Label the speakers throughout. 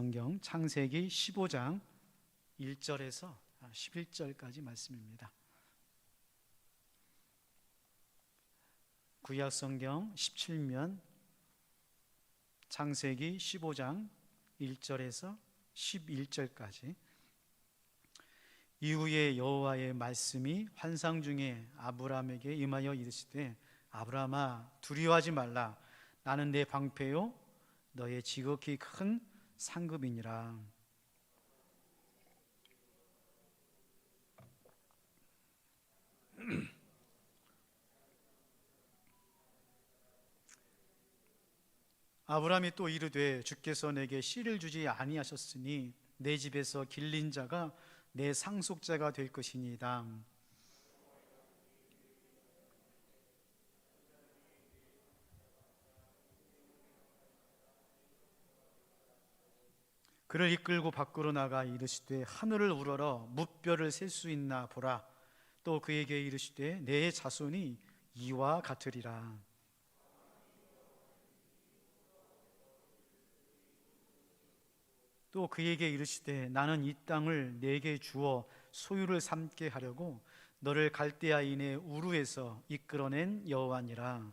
Speaker 1: 성경 창세기 15장 1절에서 11절까지 말씀입니다. 구약 성경 17면 창세기 15장 1절에서 11절까지. 이후에 여호와의 말씀이 환상 중에 아브라함에게 임하여 이르시되, 아브라함아, 두려워하지 말라. 나는 내 방패요 너의 지극히 큰 상급이니라. 아브라함이 또 이르되, 주께서 내게 씨를 주지 아니하셨으니 내 집에서 길린 자가 내 상속자가 될 것이니이다. 그를 이끌고 밖으로 나가 이르시되, 하늘을 우러러 무뼈를 셀 수 있나 보라. 또 그에게 이르시되, 내 자손이 이와 같으리라. 또 그에게 이르시되, 나는 이 땅을 내게 주어 소유를 삼게 하려고 너를 갈대아인의 우르에서 이끌어낸 여호와니라.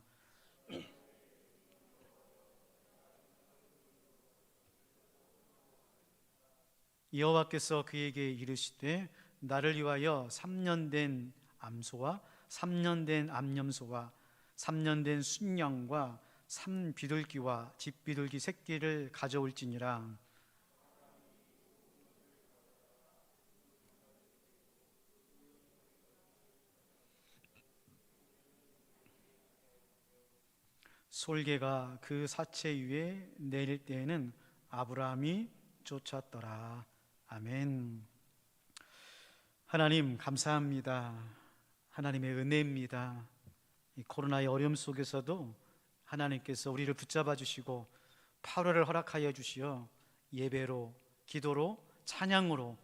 Speaker 1: 여호와께서 그에게 이르시되, 나를 위하여 3년 된 암소와 3년 된 암염소와 3년 된 순양과 3비둘기와 집비둘기 새끼를 가져올지니라. 솔개가 그 사체 위에 내릴 때에는 아브라함이 쫓았더라. 아멘. 하나님 감사합니다. 하나님의 은혜입니다. 이 코로나의 어려움 속에서도 하나님께서 우리를 붙잡아 주시고 8월을 허락하여 주시어 예배로, 기도로, 찬양으로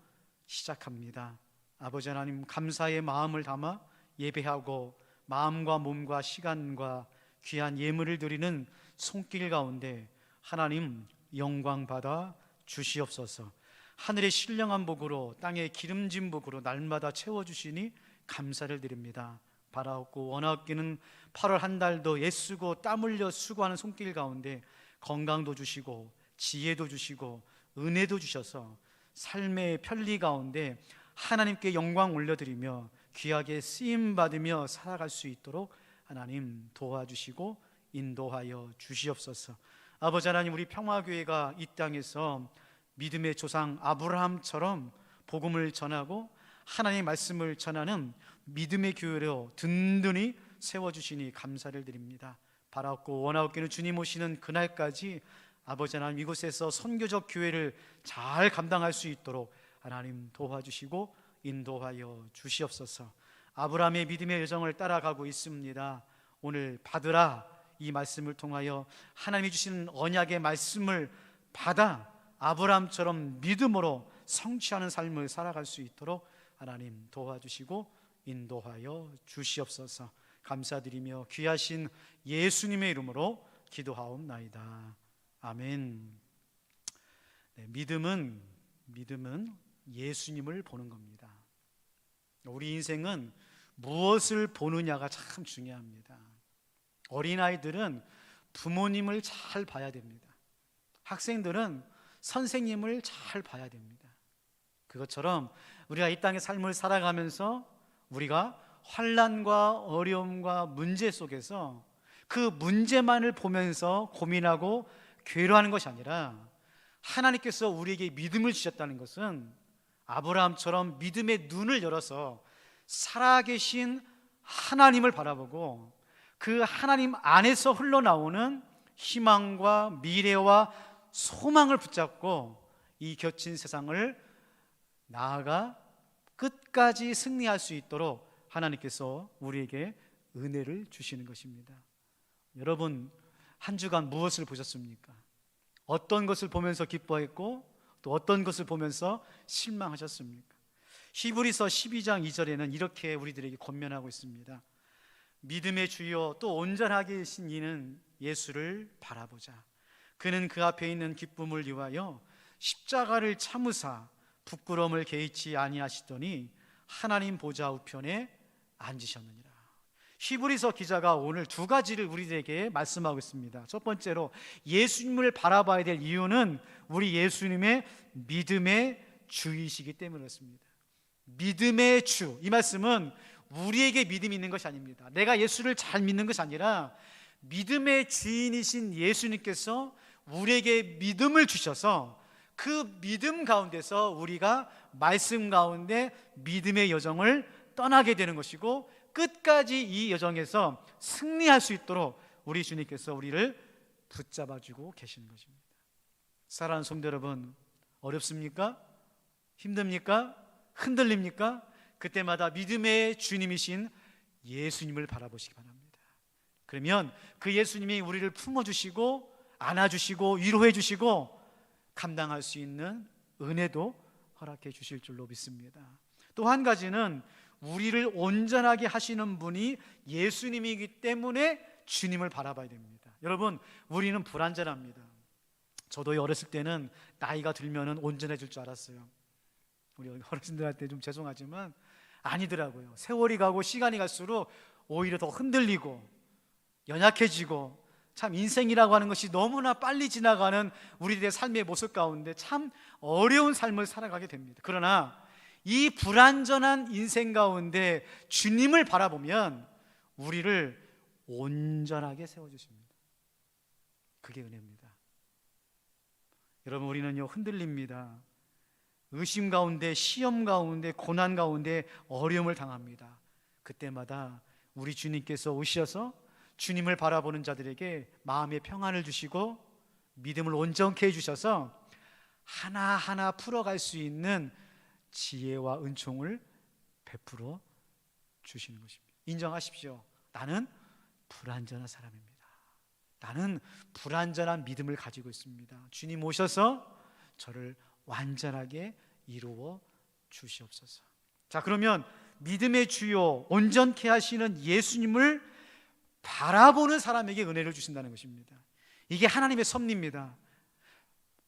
Speaker 1: 시작합니다. 아버지 하나님, 감사의 마음을 담아 예배하고 마음과 몸과 시간과 귀한 예물을 드리는 손길 가운데 하나님 영광 받아 주시옵소서. 하늘의 신령한 복으로, 땅의 기름진 복으로 날마다 채워주시니 감사를 드립니다. 바라옵고 원하옵기는 8월 한 달도 애쓰고 땀 흘려 수고하는 손길 가운데 건강도 주시고 지혜도 주시고 은혜도 주셔서 삶의 편리 가운데 하나님께 영광 올려드리며 귀하게 쓰임받으며 살아갈 수 있도록 하나님 도와주시고 인도하여 주시옵소서. 아버지 하나님, 우리 평화교회가 이 땅에서 믿음의 조상 아브라함처럼 복음을 전하고 하나님의 말씀을 전하는 믿음의 교회로 든든히 세워주시니 감사를 드립니다. 바라옵고 원하옵기는 주님 오시는 그날까지 아버지 하나님, 이곳에서 선교적 교회를 잘 감당할 수 있도록 하나님 도와주시고 인도하여 주시옵소서. 아브라함의 믿음의 여정을 따라가고 있습니다. 오늘 받으라, 이 말씀을 통하여 하나님이 주시는 언약의 말씀을 받아 아브라함처럼 믿음으로 성취하는 삶을 살아갈 수 있도록 하나님 도와주시고 인도하여 주시옵소서. 감사드리며 귀하신 예수님의 이름으로 기도하옵나이다. 아멘. 네, 믿음은 예수님을 보는 겁니다. 우리 인생은 무엇을 보느냐가 참 중요합니다. 어린아이들은 부모님을 잘 봐야 됩니다. 학생들은 선생님을 잘 봐야 됩니다. 그것처럼 우리가 이 땅의 삶을 살아가면서 우리가 환난과 어려움과 문제 속에서 그 문제만을 보면서 고민하고 괴로워하는 것이 아니라, 하나님께서 우리에게 믿음을 주셨다는 것은 아브라함처럼 믿음의 눈을 열어서 살아계신 하나님을 바라보고 그 하나님 안에서 흘러나오는 희망과 미래와 소망을 붙잡고 이 겹친 세상을 나아가 끝까지 승리할 수 있도록 하나님께서 우리에게 은혜를 주시는 것입니다. 여러분, 한 주간 무엇을 보셨습니까? 어떤 것을 보면서 기뻐했고 또 어떤 것을 보면서 실망하셨습니까? 히브리서 12장 2절에는 이렇게 우리들에게 권면하고 있습니다. 믿음의 주요 또 온전하게 계신 이는 예수를 바라보자. 그는 그 앞에 있는 기쁨을 위하여 십자가를 참으사 부끄러움을 개의치 아니하시더니 하나님 보좌 우편에 앉으셨느니라. 히브리서 기자가 오늘 두 가지를 우리에게 말씀하고 있습니다. 첫 번째로 예수님을 바라봐야 될 이유는 우리 예수님의 믿음의 주이시기 때문이었습니다. 믿음의 주, 이 말씀은 우리에게 믿음이 있는 것이 아닙니다. 내가 예수를 잘 믿는 것이 아니라 믿음의 주인이신 예수님께서 우리에게 믿음을 주셔서 그 믿음 가운데서 우리가 말씀 가운데 믿음의 여정을 떠나게 되는 것이고, 끝까지 이 여정에서 승리할 수 있도록 우리 주님께서 우리를 붙잡아주고 계시는 것입니다. 사랑하는 성도 여러분, 어렵습니까? 힘듭니까? 흔들립니까? 그때마다 믿음의 주님이신 예수님을 바라보시기 바랍니다. 그러면 그 예수님이 우리를 품어주시고 안아주시고 위로해 주시고 감당할 수 있는 은혜도 허락해 주실 줄로 믿습니다. 또 한 가지는 우리를 온전하게 하시는 분이 예수님이기 때문에 주님을 바라봐야 됩니다. 여러분, 우리는 불완전합니다. 저도 어렸을 때는 나이가 들면은 온전해질 줄 알았어요. 우리 어르신들한테 좀 죄송하지만 아니더라고요. 세월이 가고 시간이 갈수록 오히려 더 흔들리고 연약해지고, 참 인생이라고 하는 것이 너무나 빨리 지나가는 우리들의 삶의 모습 가운데 참 어려운 삶을 살아가게 됩니다. 그러나 이 불완전한 인생 가운데 주님을 바라보면 우리를 온전하게 세워주십니다. 그게 은혜입니다. 여러분, 우리는요 흔들립니다. 의심 가운데, 시험 가운데, 고난 가운데 어려움을 당합니다. 그때마다 우리 주님께서 오셔서 주님을 바라보는 자들에게 마음의 평안을 주시고 믿음을 온전케 해주셔서 하나하나 풀어갈 수 있는 지혜와 은총을 베풀어 주시는 것입니다. 인정하십시오. 나는 불완전한 사람입니다. 나는 불완전한 믿음을 가지고 있습니다. 주님 오셔서 저를 완전하게 이루어 주시옵소서. 자, 그러면 믿음의 주요 온전케 하시는 예수님을 바라보는 사람에게 은혜를 주신다는 것입니다. 이게 하나님의 섭리입니다.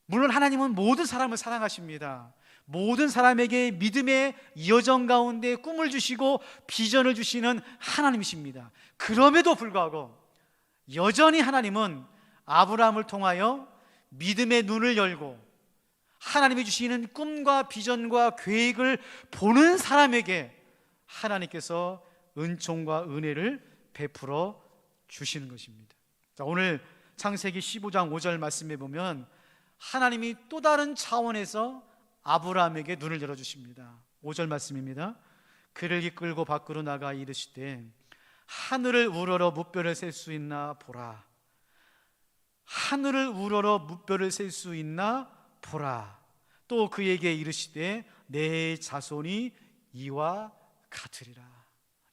Speaker 1: 물론 하나님은 모든 사람을 사랑하십니다. 모든 사람에게 믿음의 여정 가운데 꿈을 주시고 비전을 주시는 하나님이십니다. 그럼에도 불구하고 여전히 하나님은 아브라함을 통하여 믿음의 눈을 열고 하나님이 주시는 꿈과 비전과 계획을 보는 사람에게 하나님께서 은총과 은혜를 베풀어 주시는 것입니다. 자, 오늘 창세기 15장 5절 말씀에 보면 하나님이 또 다른 차원에서 아브라함에게 눈을 열어주십니다. 5절 말씀입니다. 그를 이끌고 밖으로 나가 이르시되 하늘을 우러러 무뼈를 셀 수 있나 보라. 하늘을 우러러 무뼈를 셀 수 있나 보라. 또 그에게 이르시되 내 자손이 이와 같으리라.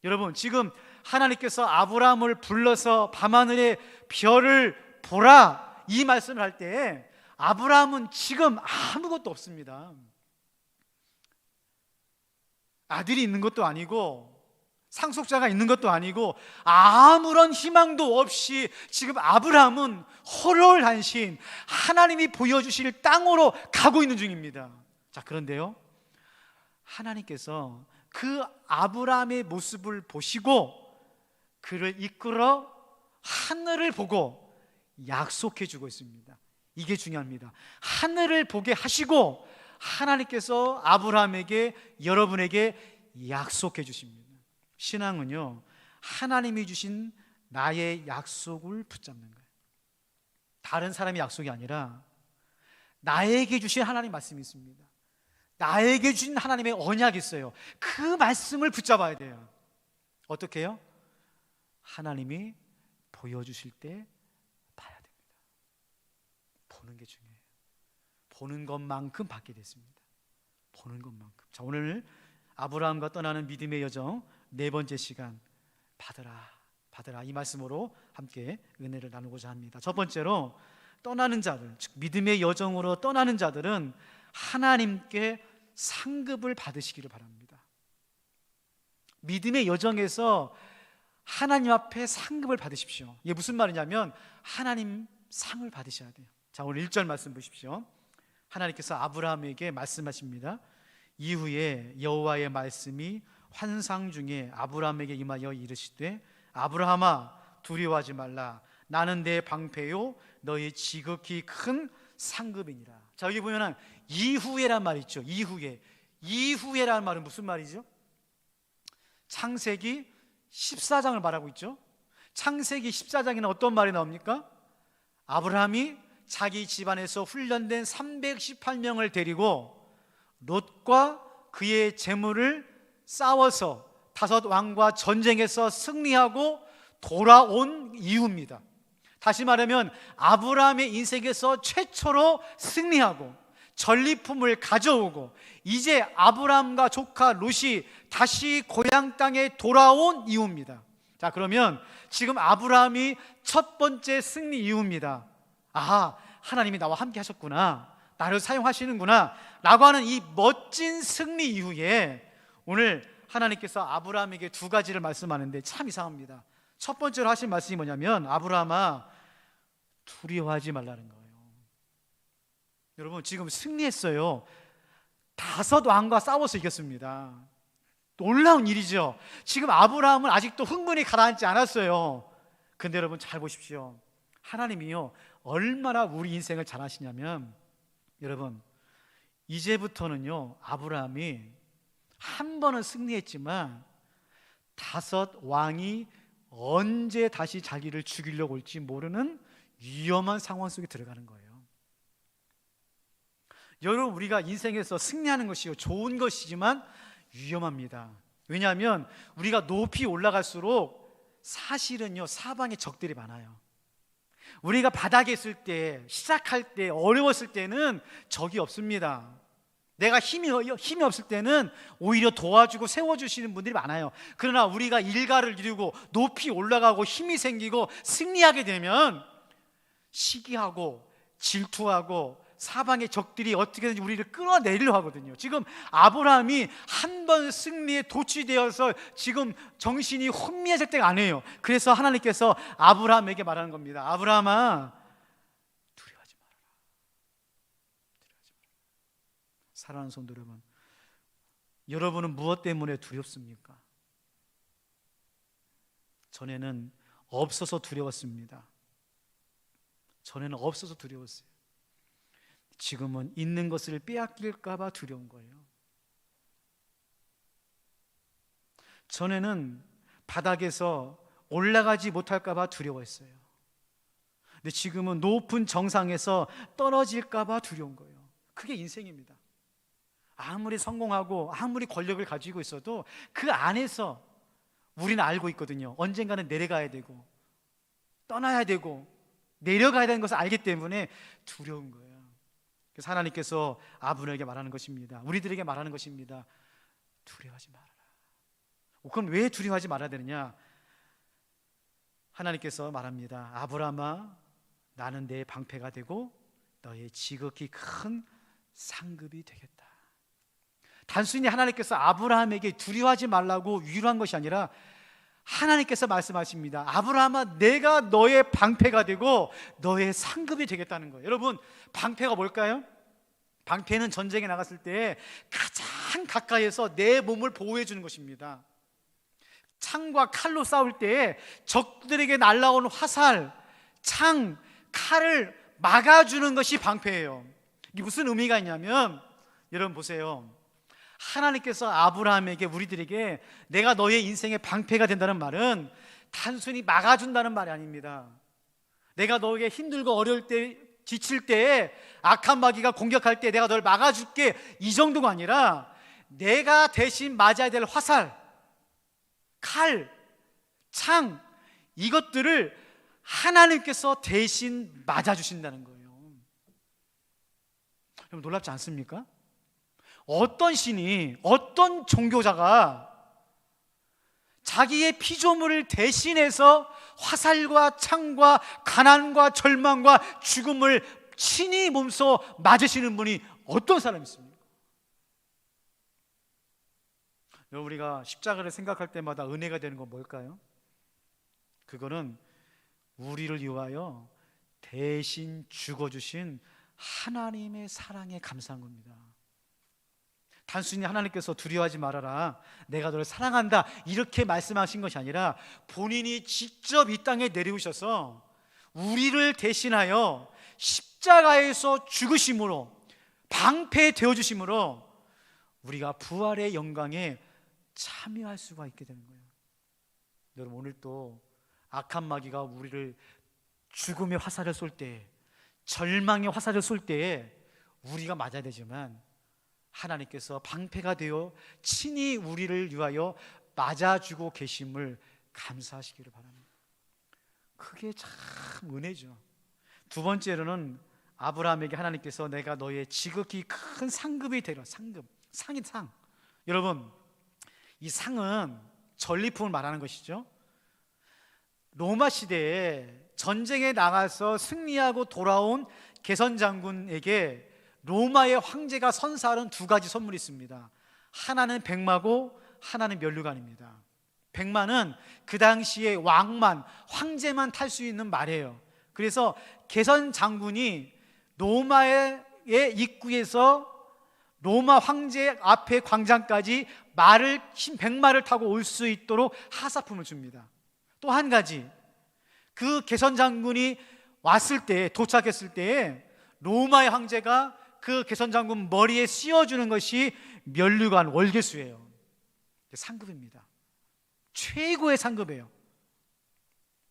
Speaker 1: 여러분, 지금 하나님께서 아브라함을 불러서 밤하늘의 별을 보라 이 말씀을 할 때 아브라함은 지금 아무것도 없습니다. 아들이 있는 것도 아니고 상속자가 있는 것도 아니고 아무런 희망도 없이 지금 아브라함은 홀홀한신 하나님이 보여주실 땅으로 가고 있는 중입니다. 자, 그런데요, 하나님께서 그 아브라함의 모습을 보시고 그를 이끌어 하늘을 보고 약속해 주고 있습니다. 이게 중요합니다. 하늘을 보게 하시고 하나님께서 아브라함에게, 여러분에게 약속해 주십니다. 신앙은요, 하나님이 주신 나의 약속을 붙잡는 거예요. 다른 사람의 약속이 아니라 나에게 주신 하나님 말씀이 있습니다. 나에게 주신 하나님의 언약이 있어요. 그 말씀을 붙잡아야 돼요. 어떻게 해요? 하나님이 보여주실 때 봐야 됩니다. 보는 게 중요해요. 보는 것만큼 받게 됐습니다. 보는 것만큼. 자, 오늘 아브라함과 떠나는 믿음의 여정 네 번째 시간, 받으라 받으라, 이 말씀으로 함께 은혜를 나누고자 합니다. 첫 번째로 떠나는 자들, 즉 믿음의 여정으로 떠나는 자들은 하나님께 상급을 받으시기를 바랍니다. 믿음의 여정에서 하나님 앞에 상급을 받으십시오. 이게 무슨 말이냐면 하나님 상을 받으셔야 돼요. 자, 오늘 1절 말씀 보십시오. 하나님께서 아브라함에게 말씀하십니다. 이후에 여호와의 말씀이 환상 중에 아브라함에게 임하여 이르시되 아브라함아 두려워하지 말라. 나는 내 방패요 너의 지극히 큰 상급이니라. 자, 여기 보면은 이후에란 말이 있죠. 이후에라는 말은 무슨 말이죠? 창세기 14장을 말하고 있죠. 창세기 14장에는 어떤 말이 나옵니까? 아브라함이 자기 집안에서 훈련된 318명을 데리고 롯과 그의 재물을 싸워서 다섯 왕과 전쟁에서 승리하고 돌아온 이유입니다. 다시 말하면 아브라함의 인생에서 최초로 승리하고 전리품을 가져오고 이제 아브라함과 조카 롯이 다시 고향 땅에 돌아온 이유입니다. 자, 그러면 지금 아브라함이 첫 번째 승리 이유입니다. 아하, 하나님이 나와 함께 하셨구나, 나를 사용하시는구나 라고 하는 이 멋진 승리 이후에 오늘 하나님께서 아브라함에게 두 가지를 말씀하는데 참 이상합니다. 첫 번째로 하신 말씀이 뭐냐면 아브라함아 두려워하지 말라는 거예요. 여러분, 지금 승리했어요. 다섯 왕과 싸워서 이겼습니다. 놀라운 일이죠. 지금 아브라함은 아직도 흥분이 가라앉지 않았어요. 근데 여러분 잘 보십시오. 하나님이요 얼마나 우리 인생을 잘 아시냐면, 여러분 이제부터는요 아브라함이 한 번은 승리했지만 다섯 왕이 언제 다시 자기를 죽이려고 올지 모르는 위험한 상황 속에 들어가는 거예요. 여러분, 우리가 인생에서 승리하는 것이요 좋은 것이지만 위험합니다. 왜냐하면 우리가 높이 올라갈수록 사실은요 사방에 적들이 많아요. 우리가 바닥에 있을 때, 시작할 때, 어려웠을 때는 적이 없습니다. 내가 힘이 없을 때는 오히려 도와주고 세워주시는 분들이 많아요. 그러나 우리가 일가를 이루고 높이 올라가고 힘이 생기고 승리하게 되면 시기하고 질투하고 사방의 적들이 어떻게든지 우리를 끌어내리려 하거든요. 지금 아브라함이 한 번 승리에 도취되어서 지금 정신이 혼미해질 때가 아니에요. 그래서 하나님께서 아브라함에게 말하는 겁니다. 아브라함아 두려워하지 말아라. 사랑하는 성도 여러분, 여러분은 무엇 때문에 두렵습니까? 전에는 없어서 두려웠습니다. 전에는 없어서 두려웠어요. 지금은 있는 것을 빼앗길까 봐 두려운 거예요. 전에는 바닥에서 올라가지 못할까 봐 두려워했어요. 근데 지금은 높은 정상에서 떨어질까 봐 두려운 거예요. 그게 인생입니다. 아무리 성공하고 아무리 권력을 가지고 있어도 그 안에서 우리는 알고 있거든요. 언젠가는 내려가야 되고 떠나야 되고 내려가야 되는 것을 알기 때문에 두려운 거예요. 그래서 하나님께서 아브라함에게 말하는 것입니다. 우리들에게 말하는 것입니다. 두려워하지 말아라. 그럼 왜 두려워하지 말아야 되느냐? 하나님께서 말합니다. 아브라함아 나는 내 방패가 되고 너의 지극히 큰 상급이 되겠다. 단순히 하나님께서 아브라함에게 두려워하지 말라고 위로한 것이 아니라 하나님께서 말씀하십니다. 아브라함아 내가 너의 방패가 되고 너의 상급이 되겠다는 거예요. 여러분, 방패가 뭘까요? 방패는 전쟁에 나갔을 때 가장 가까이에서 내 몸을 보호해 주는 것입니다. 창과 칼로 싸울 때 적들에게 날아오는 화살, 창, 칼을 막아주는 것이 방패예요. 이게 무슨 의미가 있냐면, 여러분 보세요. 하나님께서 아브라함에게, 우리들에게 내가 너의 인생의 방패가 된다는 말은 단순히 막아준다는 말이 아닙니다. 내가 너에게 힘들고 어려울 때, 지칠 때, 악한 마귀가 공격할 때 내가 널 막아줄게, 이 정도가 아니라 내가 대신 맞아야 될 화살, 칼, 창, 이것들을 하나님께서 대신 맞아주신다는 거예요. 여러분 놀랍지 않습니까? 어떤 신이, 어떤 종교자가 자기의 피조물을 대신해서 화살과 창과 가난과 절망과 죽음을 친히 몸소 맞으시는 분이 어떤 사람이 있습니까? 우리가 십자가를 생각할 때마다 은혜가 되는 건 뭘까요? 그거는 우리를 위하여 대신 죽어주신 하나님의 사랑에 감사한 겁니다. 단순히 하나님께서 두려워하지 말아라, 내가 너를 사랑한다, 이렇게 말씀하신 것이 아니라 본인이 직접 이 땅에 내려오셔서 우리를 대신하여 십자가에서 죽으심으로, 방패되어 주심으로 우리가 부활의 영광에 참여할 수가 있게 되는 거예요. 여러분, 오늘 또 악한 마귀가 우리를 죽음의 화살을 쏠 때, 절망의 화살을 쏠 때에 우리가 맞아야 되지만 하나님께서 방패가 되어 친히 우리를 위하여 맞아주고 계심을 감사하시기를 바랍니다. 그게 참 은혜죠. 두 번째로는 아브라함에게 하나님께서 내가 너의 지극히 큰 상급이 되리라. 상급, 상이 상. 여러분, 이 상은 전리품을 말하는 것이죠. 로마 시대에 전쟁에 나가서 승리하고 돌아온 개선 장군에게 로마의 황제가 선사하는 두 가지 선물이 있습니다. 하나는 백마고 하나는 면류관입니다. 백마는 그 당시에 왕만, 황제만 탈 수 있는 말이에요. 그래서 개선 장군이 로마의 입구에서 로마 황제 앞에 광장까지 백마를 타고 올 수 있도록 하사품을 줍니다. 또 한 가지, 그 개선 장군이 왔을 때, 도착했을 때에 로마의 황제가 그 개선 장군 머리에 씌워주는 것이 면류관, 월계수예요. 상급입니다. 최고의 상급이에요.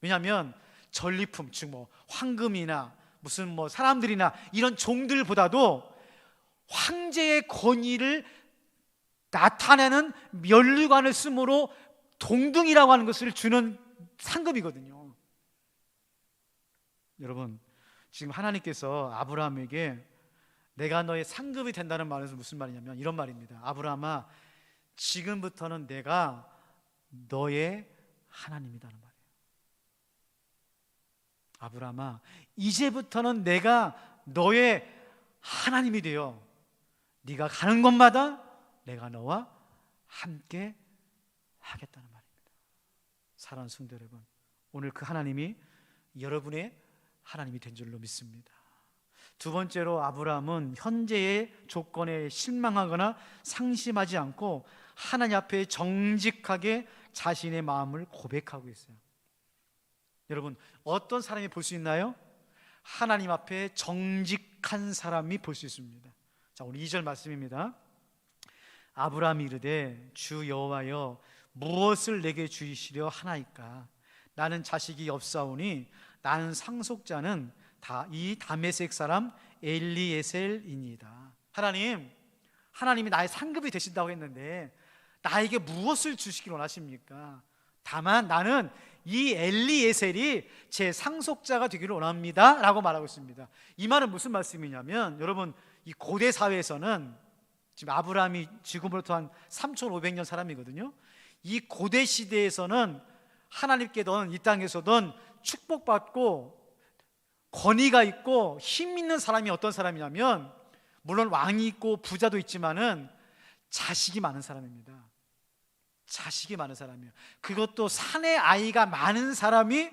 Speaker 1: 왜냐하면 전리품, 즉 황금이나 무슨 사람들이나 이런 종들보다도 황제의 권위를 나타내는 면류관을 쓰므로 동등이라고 하는 것을 주는 상급이거든요. 여러분, 지금 하나님께서 아브라함에게 내가 너의 상급이 된다는 말은 무슨 말이냐면 이런 말입니다. 아브라함아, 지금부터는 내가 너의 하나님이라는 말이에요. 아브라함아, 이제부터는 내가 너의 하나님이 되어 네가 가는 곳마다 내가 너와 함께 하겠다는 말입니다. 사랑하는 성도 여러분, 오늘 그 하나님이 여러분의 하나님이 된 줄로 믿습니다. 두 번째로 아브라함은 현재의 조건에 실망하거나 상심하지 않고 하나님 앞에 정직하게 자신의 마음을 고백하고 있어요. 여러분, 어떤 사람이 볼 수 있나요? 하나님 앞에 정직한 사람이 볼 수 있습니다. 자, 오늘 2절 말씀입니다. 아브라함이 이르되 주 여호와여, 무엇을 내게 주시려 하나이까? 나는 자식이 없사오니 나는 상속자는 이 다메섹 사람 엘리에셀이니이다. 하나님이 나의 상급이 되신다고 했는데 나에게 무엇을 주시길 원하십니까? 다만 나는 이 엘리에셀이 제 상속자가 되기를 원합니다 라고 말하고 있습니다. 이 말은 무슨 말씀이냐면, 여러분, 이 고대 사회에서는 지금 아브라함이 지금으로부터 한 3500년 사람이거든요. 이 고대 시대에서는 하나님께든 이 땅에서든 축복받고 권위가 있고 힘 있는 사람이 어떤 사람이냐면, 물론 왕이 있고 부자도 있지만은 자식이 많은 사람입니다. 자식이 많은 사람이에요. 그것도 사내 아이가 많은 사람이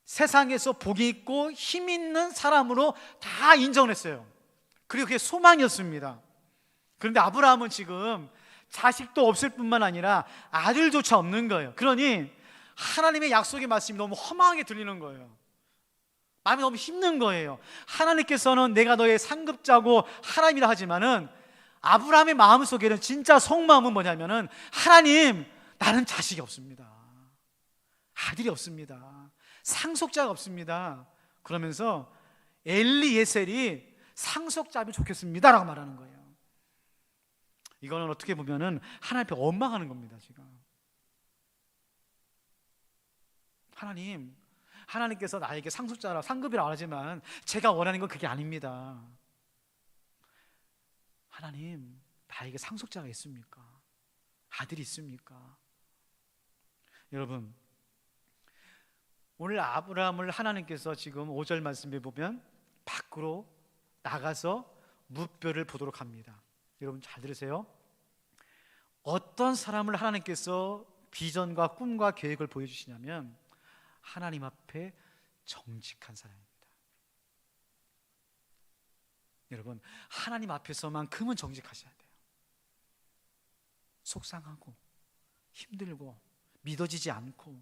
Speaker 1: 세상에서 복이 있고 힘 있는 사람으로 다 인정을 했어요. 그리고 그게 소망이었습니다. 그런데 아브라함은 지금 자식도 없을 뿐만 아니라 아들조차 없는 거예요. 그러니 하나님의 약속의 말씀이 너무 허망하게 들리는 거예요. 마음이 너무 힘든 거예요. 하나님께서는 내가 너의 상급자고 하나님이라 하지만은 아브라함의 마음속에는 진짜 속마음은 뭐냐면은, 하나님, 나는 자식이 없습니다. 아들이 없습니다. 상속자가 없습니다. 그러면서 엘리에셀이 상속자면 좋겠습니다 라고 말하는 거예요. 이거는 어떻게 보면은 하나님 앞에 원망하는 겁니다. 지금 하나님께서 나에게 상속자라 상급이라고 하지만 제가 원하는 건 그게 아닙니다. 하나님, 나에게 상속자가 있습니까? 아들이 있습니까? 여러분, 오늘 아브라함을 하나님께서 지금 5절 말씀에 보면 밖으로 나가서 무뼈를 보도록 합니다. 여러분 잘 들으세요. 어떤 사람을 하나님께서 비전과 꿈과 계획을 보여주시냐면 하나님 앞에 정직한 사람입니다. 여러분, 하나님 앞에서만큼은 정직하셔야 돼요. 속상하고 힘들고 믿어지지 않고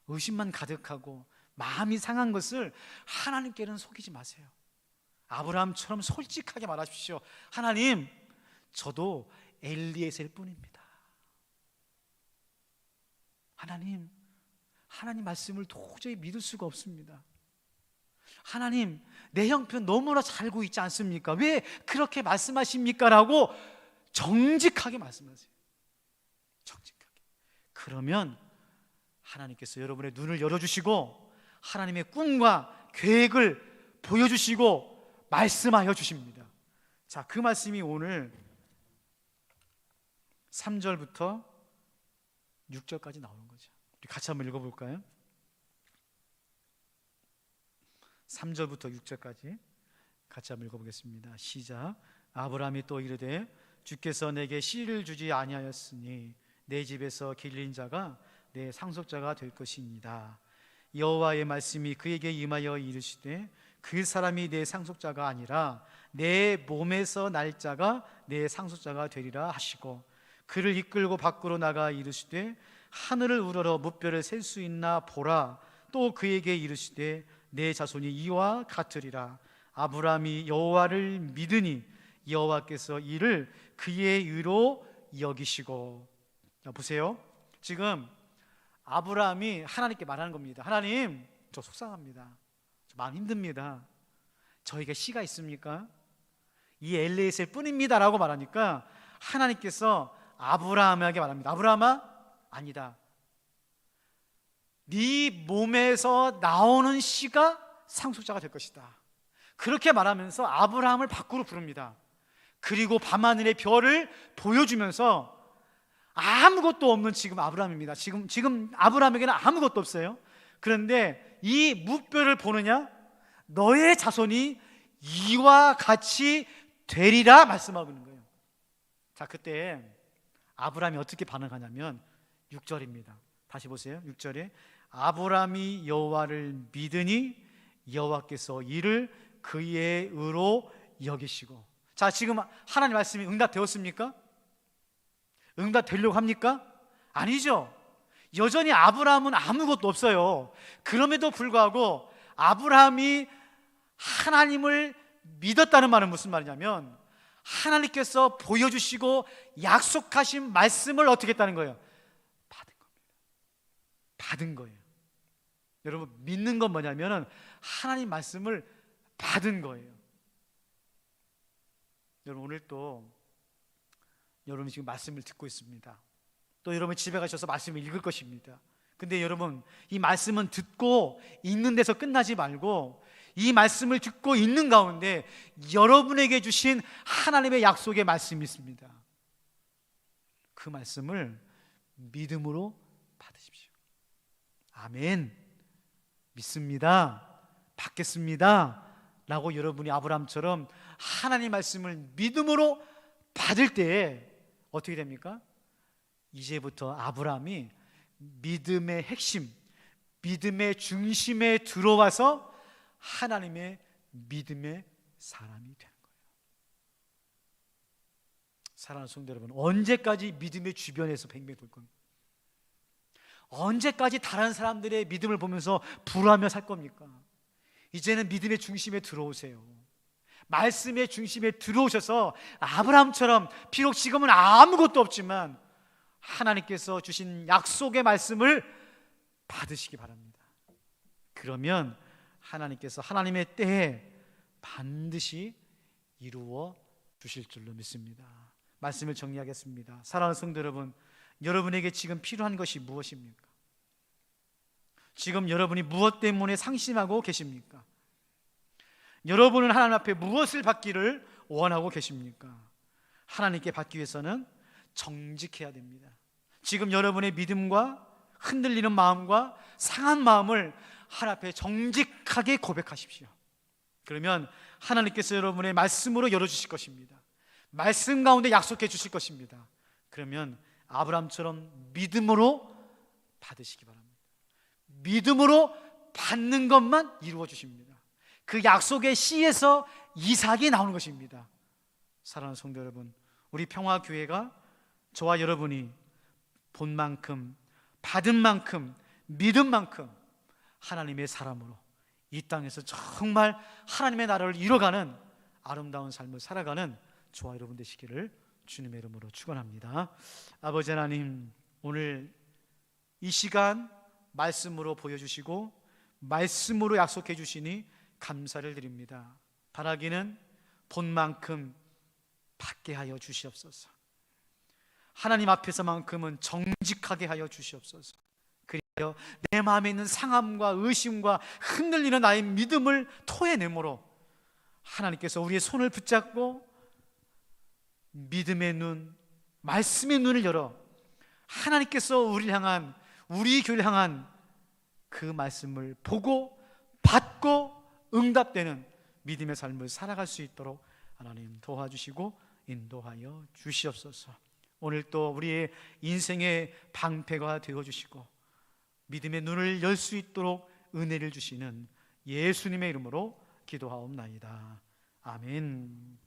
Speaker 1: 의심만 가득하고 마음이 상한 것을 하나님께는 속이지 마세요. 아브라함처럼 솔직하게 말하십시오. 하나님, 저도 엘리에셀 뿐입니다. 하나님 말씀을 도저히 믿을 수가 없습니다. 하나님, 내 형편 너무나 잘 알고 있지 않습니까? 왜 그렇게 말씀하십니까? 라고 정직하게 말씀하세요. 정직하게. 그러면 하나님께서 여러분의 눈을 열어주시고 하나님의 꿈과 계획을 보여주시고 말씀하여 주십니다. 자, 그 말씀이 오늘 3절부터 6절까지 나오는 거죠. 우리 같이 한번 읽어볼까요? 3절부터 6절까지 같이 한번 읽어보겠습니다. 시작. 아브라함이 또 이르되 주께서 내게 씨를 주지 아니하였으니 내 집에서 길린 자가 내 상속자가 될 것이니이다. 여호와의 말씀이 그에게 임하여 이르시되 그 사람이 내 상속자가 아니라 내 몸에서 날 자가 내 상속자가 되리라 하시고, 그를 이끌고 밖으로 나가 이르시되 하늘을 우러러 무뼈를 셀 수 있나 보라. 또 그에게 이르시되 내 자손이 이와 같으리라. 아브라함이 여호와를 믿으니 여호와께서 이를 그의 의로 여기시고. 자, 보세요. 지금 아브라함이 하나님께 말하는 겁니다. 하나님, 저 속상합니다. 저 마음 힘듭니다. 저희가 씨가 있습니까? 이 엘리에셀 뿐입니다 라고 말하니까 하나님께서 아브라함에게 말합니다. 아브라함아, 아니다. 네 몸에서 나오는 씨가 상속자가 될 것이다. 그렇게 말하면서 아브라함을 밖으로 부릅니다. 그리고 밤하늘의 별을 보여주면서 아무것도 없는 지금 아브라함입니다. 지금 아브라함에게는 아무것도 없어요. 그런데 이 무뼈를 보느냐? 너의 자손이 이와 같이 되리라 말씀하고 있는 거예요. 자, 그때 아브라함이 어떻게 반응하냐면 6절입니다. 다시 보세요. 6절에 아브라함이 여호와를 믿으니 여호와께서 이를 그의 의로 여기시고. 자, 지금 하나님 말씀이 응답되었습니까? 응답되려고 합니까? 아니죠. 여전히 아브라함은 아무것도 없어요. 그럼에도 불구하고 아브라함이 하나님을 믿었다는 말은 무슨 말이냐면 하나님께서 보여주시고 약속하신 말씀을 어떻게 했다는 거예요? 받은 겁니다. 받은 거예요. 여러분, 믿는 건 뭐냐면 하나님 말씀을 받은 거예요. 여러분, 오늘 또 여러분이 지금 말씀을 듣고 있습니다. 또 여러분 집에 가셔서 말씀을 읽을 것입니다. 근데 여러분, 이 말씀은 듣고 읽는 데서 끝나지 말고 이 말씀을 듣고 있는 가운데 여러분에게 주신 하나님의 약속의 말씀이 있습니다. 그 말씀을 믿음으로 받으십시오. 아멘. 믿습니다. 받겠습니다. 라고 여러분이 아브라함처럼 하나님 말씀을 믿음으로 받을 때에 어떻게 됩니까? 이제부터 아브라함이 믿음의 핵심, 믿음의 중심에 들어와서 하나님의 믿음의 사람이 되는 거예요. 사랑하는 성도 여러분, 언제까지 믿음의 주변에서 뱅뱅 돌 겁니까? 언제까지 다른 사람들의 믿음을 보면서 불화하며 살 겁니까? 이제는 믿음의 중심에 들어오세요. 말씀의 중심에 들어오셔서 아브라함처럼 비록 지금은 아무것도 없지만 하나님께서 주신 약속의 말씀을 받으시기 바랍니다. 그러면 하나님께서 하나님의 때에 반드시 이루어 주실 줄로 믿습니다. 말씀을 정리하겠습니다. 사랑하는 성도 여러분, 여러분에게 지금 필요한 것이 무엇입니까? 지금 여러분이 무엇 때문에 상심하고 계십니까? 여러분은 하나님 앞에 무엇을 받기를 원하고 계십니까? 하나님께 받기 위해서는 정직해야 됩니다. 지금 여러분의 믿음과 흔들리는 마음과 상한 마음을 하나님 앞에 정직하게 고백하십시오. 그러면 하나님께서 여러분의 말씀으로 열어주실 것입니다. 말씀 가운데 약속해 주실 것입니다. 그러면 아브라함처럼 믿음으로 받으시기 바랍니다. 믿음으로 받는 것만 이루어 주십니다. 그 약속의 씨에서 이삭이 나오는 것입니다. 사랑하는 성도 여러분, 우리 평화교회가 저와 여러분이 본 만큼, 받은 만큼, 믿은 만큼 하나님의 사람으로 이 땅에서 정말 하나님의 나라를 이뤄가는 아름다운 삶을 살아가는 저와 여러분 되시기를 주님의 이름으로 축원합니다. 아버지 하나님, 오늘 이 시간 말씀으로 보여주시고 말씀으로 약속해 주시니 감사를 드립니다. 바라기는 본 만큼 받게 하여 주시옵소서. 하나님 앞에서만큼은 정직하게 하여 주시옵소서. 그리하여 내 마음에 있는 상함과 의심과 흔들리는 나의 믿음을 토해내므로 하나님께서 우리의 손을 붙잡고 믿음의 눈, 말씀의 눈을 열어 하나님께서 우리를 향한, 우리 교회를 향한 그 말씀을 보고 받고 응답되는 믿음의 삶을 살아갈 수 있도록 하나님 도와주시고 인도하여 주시옵소서. 오늘 또 우리의 인생의 방패가 되어주시고 믿음의 눈을 열 수 있도록 은혜를 주시는 예수님의 이름으로 기도하옵나이다. 아멘.